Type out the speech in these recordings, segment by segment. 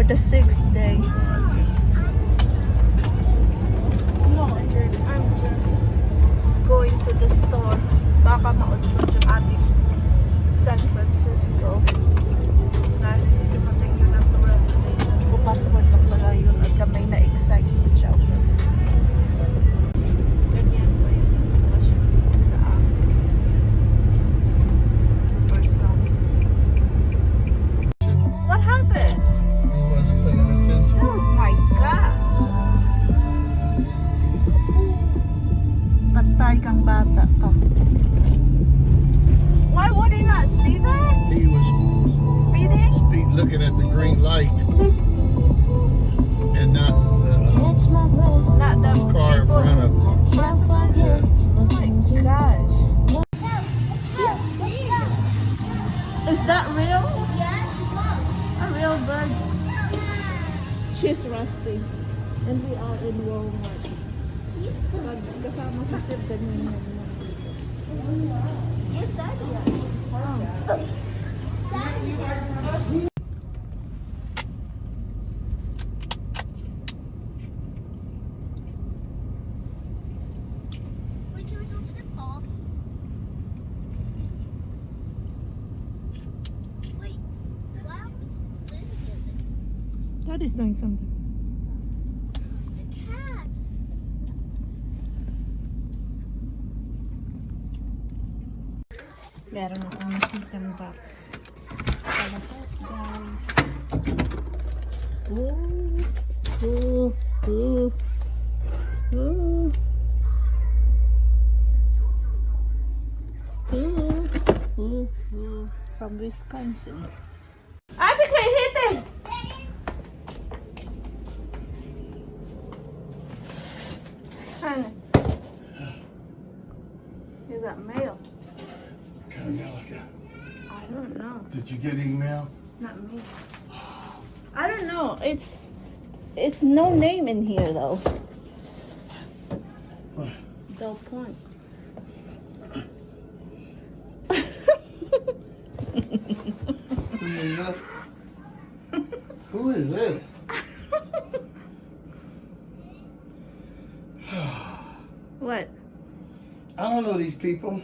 the 6th day. No, I'm just going to the store. Baka maudlot yung ating San Francisco. Dahil hindi dumating yung naturalization. Bukas mo na pala yun at kamay na-excite mo siya. Ganyan ba yung sitwasyon dito sa akin? Super snowy. What happened? He wasn't paying attention. Oh my God! Patay kang bata ka. Why would he not see that? He was Speeding? looking at the green light and not the Not the car in front of him. Yeah. Oh my gosh. Is that real? A real bird? She's rusty. And we are in Walmart. Kasama si Steve ganyan yan. Where's Daddy at? Wait, can we go to the park? Wait, why are we still sitting together? Daddy's doing something. The cat. Meron akong nakitang box sa labas, guys. Oh. From Wisconsin. Ate, may hit. Honey. You got mail. What kind of mail I got? I don't know. Did you get email? Not me. I don't know. It's no name in here though. What? Del Point. Who is this? What? I don't know these people.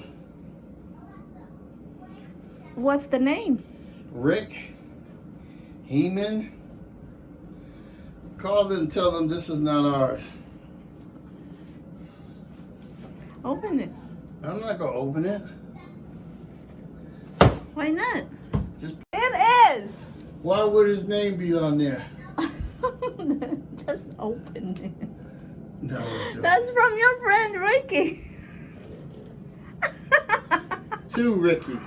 What's the name? Rick, Heeman. Call them and tell them this is not ours. Open it. I'm not gonna open it. Why not? Just It is. why would his name be on there? Just open it. No, Joe. That's from your friend Ricky. To Ricky.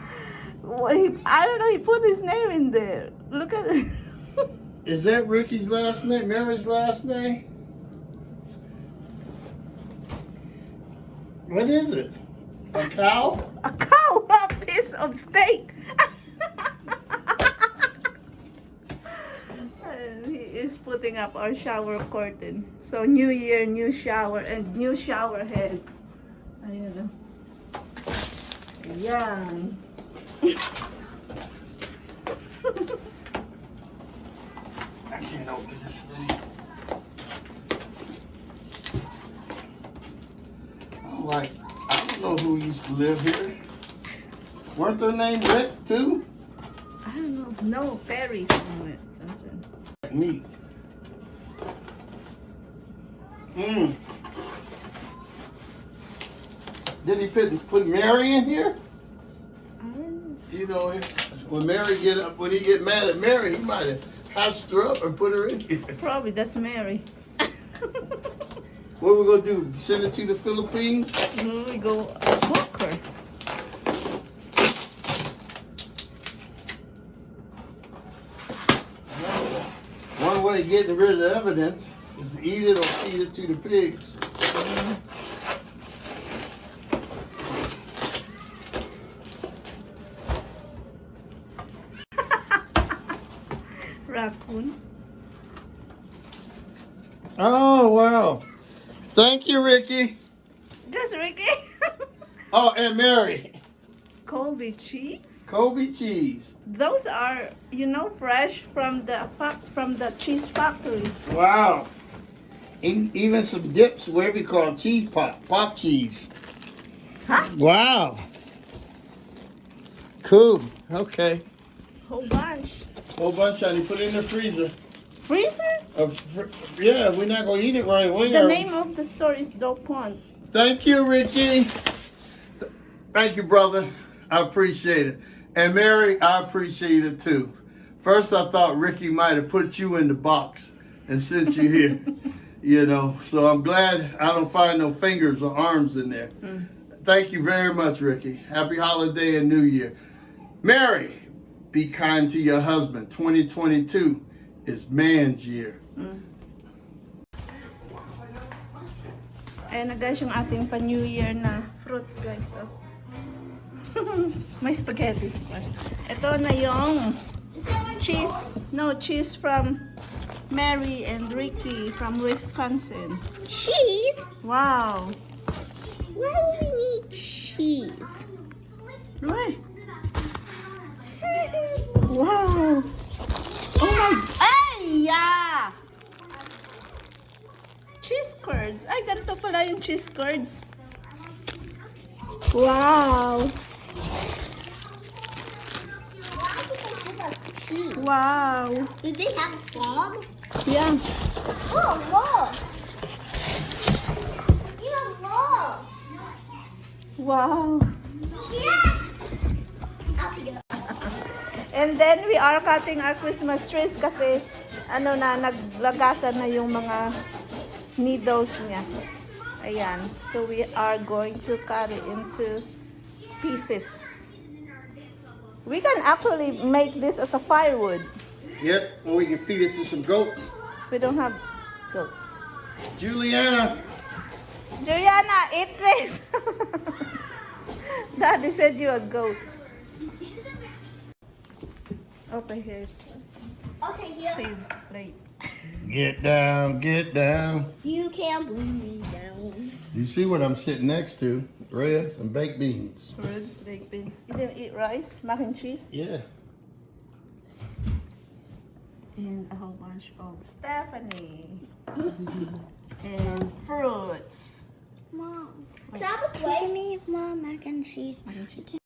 Well, I don't know. He put his name in there. Look at it. Is that Ricky's last name? Mary's last name? What is it? A cow? A cow, a piece of steak. And he is putting up our shower curtain. So new year, new shower, and new shower heads. Ayan. Ayan. I can't open this thing. I don't know who used to live here. Weren't their name Rick too? I don't know. No, Perry somewhere. Something. Meat. Did he put Mary in here? I don't know. You know, when he get mad at Mary, he might have hashed her up and put her in here. Probably that's Mary. What we gonna do? Send it to the Philippines? We go book her. One way of getting rid of the evidence is to eat it or feed it to the pigs. Raccoon. Oh, wow. Thank you, Ricky. Just Ricky. Oh, and Mary. Colby cheese. Kobe cheese. Those are, fresh from the cheese factory. Wow. Even some dips, what we call cheese pop cheese. Huh? Wow. Cool. Okay. Whole bunch. Whole bunch, honey. Put it in the freezer. Freezer? Yeah, we're not gonna eat it right away. The name of the store is Doe Pond. Thank you, Richie. Thank you, brother. I appreciate it. And Mary, I appreciate it too. First, I thought Ricky might have put you in the box and sent you here. So I'm glad I don't find no fingers or arms in there. Thank you very much, Ricky. Happy holiday and New Year. Mary, be kind to your husband. 2022 is man's year. Ayan na guys yung ating pa-New Year na fruits guys. Oh. May spaghetti pa. Ito na yung cheese from Mary and Ricky from Wisconsin. Cheese? Wow. Why do we need cheese? Right. Wow. Oh my. Ay, yeah. Cheese curds. Ay, ganito pala yung cheese curds. Wow. Why did they give us cheese? Wow. Did they have a farm? Yeah. Oh, look. Yeah, look. Wow. Yeah. Up here. And then we are cutting our Christmas trees kasi naglagasan na yung mga needles niya. Ayan. So we are going to cut it into pieces. We can actually make this as a firewood. Yep, or we can feed it to some goats. We don't have goats. Juliana. Eat this! Daddy said you're a goat. Okay, here's Okay, here. Steve's plate. Get down, get down. You can't bring me down. You see what I'm sitting next to? Ribs and baked beans. Ribs, baked beans. You didn't eat rice, mac and cheese, Yeah. and a whole bunch of Stephanie. And fruits. Mom, can I have a plate? Give me more mac and cheese. Mac and cheese.